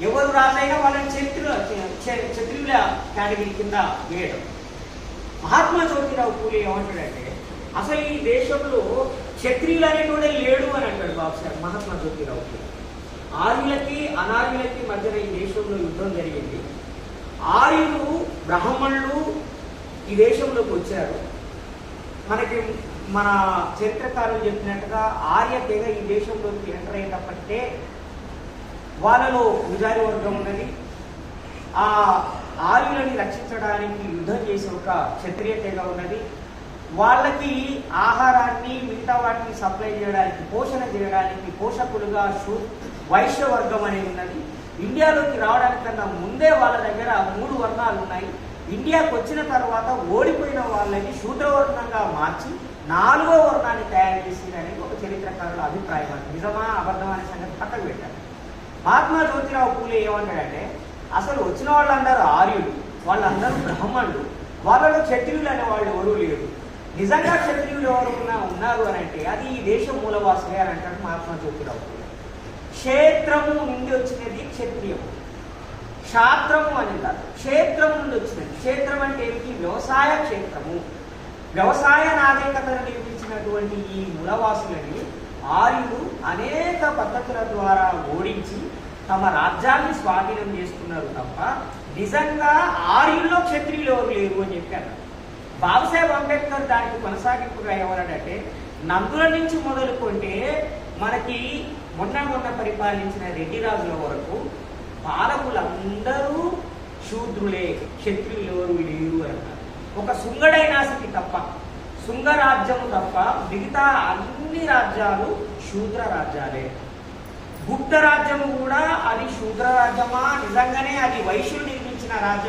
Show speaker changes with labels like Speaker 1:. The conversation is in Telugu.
Speaker 1: ఎవరు రాజైనా వాళ్ళని క్షత్రియుల కేటగిరీ కింద వేయడం. మహాత్మా జ్యోతిరావు పూలే ఏమంటాడంటే అసలు ఈ దేశంలో క్షత్రియులు అనేటువంటి లేడు అని అంటాడు బాబుసార్ మహాత్మా జ్యోతిరావు పూలే. ఆర్యులకి అనార్యులకి మధ్యన ఈ దేశంలో యుద్ధం జరిగింది. ఆర్యులు బ్రాహ్మణులు ఈ దేశంలోకి వచ్చారు. మనకి మన చరిత్రకారులు చెప్పినట్టుగా ఆర్య తెగ ఈ దేశంలోకి ఎంటర్ అయ్యేటప్పటికే వాళ్ళలో గుజారి వర్గం ఉన్నది. ఆ ఆర్యులని రక్షించడానికి యుద్ధం చేసే ఒక క్షత్రియ తెగ ఉన్నది. వాళ్ళకి ఆహారాన్ని మిగతా వాటిని సప్లై చేయడానికి పోషణ చేయడానికి పోషకులుగా వైశ్య వర్గం అనేది ఉన్నది. ఇండియాలోకి రావడానికన్నా ముందే వాళ్ళ దగ్గర 3 వర్ణాలు ఉన్నాయి. ఇండియాకు వచ్చిన తర్వాత ఓడిపోయిన వాళ్ళని శూద్రవర్ణంగా మార్చి 4వ వర్ణాన్ని తయారు చేసిందనేది ఒక చరిత్రకారుల అభిప్రాయం. అది నిజమా అబద్ధం అనే సంగతి పక్కకు పెట్టారు. మహాత్మా జ్యోతిరావు పూలే ఏమంటాడంటే అసలు వచ్చిన వాళ్ళందరూ ఆర్యులు, వాళ్ళందరూ బ్రాహ్మణులు, వాళ్ళలో క్షత్రియులు అనే వాళ్ళు ఎవరూ లేరు. నిజంగా క్షత్రియులు ఎవరు ఉన్నారు అని అంటే అది ఈ దేశం మూలవాసులే అని అంటాడు మహాత్మా జ్యోతిరావు పూలే. క్షేత్రము నుండి వచ్చినది క్షత్రియము, క్షాత్రము అని కాదు, క్షేత్రం నుండి వచ్చినది. క్షేత్రం అంటే ఏమిటి? వ్యవసాయ క్షేత్రము. వ్యవసాయ నాగరికతను నిర్మించినటువంటి ఈ మూలవాసులని ఆర్యులు అనేక పద్ధతుల ద్వారా ఓడించి తమ రాజ్యాన్ని స్వాధీనం చేసుకున్నారు తప్ప నిజంగా ఆర్యుల్లో క్షత్రియులు ఎవరు లేరు అని చెప్పారు. బాబాసాహెబ్ అంబేద్కర్ దానికి కొనసాగింపుగా ఏమన్నాడంటే నందుల నుంచి మొదలుకుంటే మనకి మొన్న పరిపాలించిన రెడ్డి రాజుల వరకు పాలకులందరూ శూద్రులే, క్షత్రియులు ఎవరు లేరు అన్నారు. ఒక శుంగ డైనాసిటీ తప్ప, శుంగ రాజ్యము తప్ప మిగతా అన్ని రాజ్యాలు శూద్ర రాజ్యాలే. గుప్త రాజ్యము కూడా అది శూద్ర రాజ్యమా, నిజంగానే అది వైశ్యులు నిర్మించిన రాజ్యం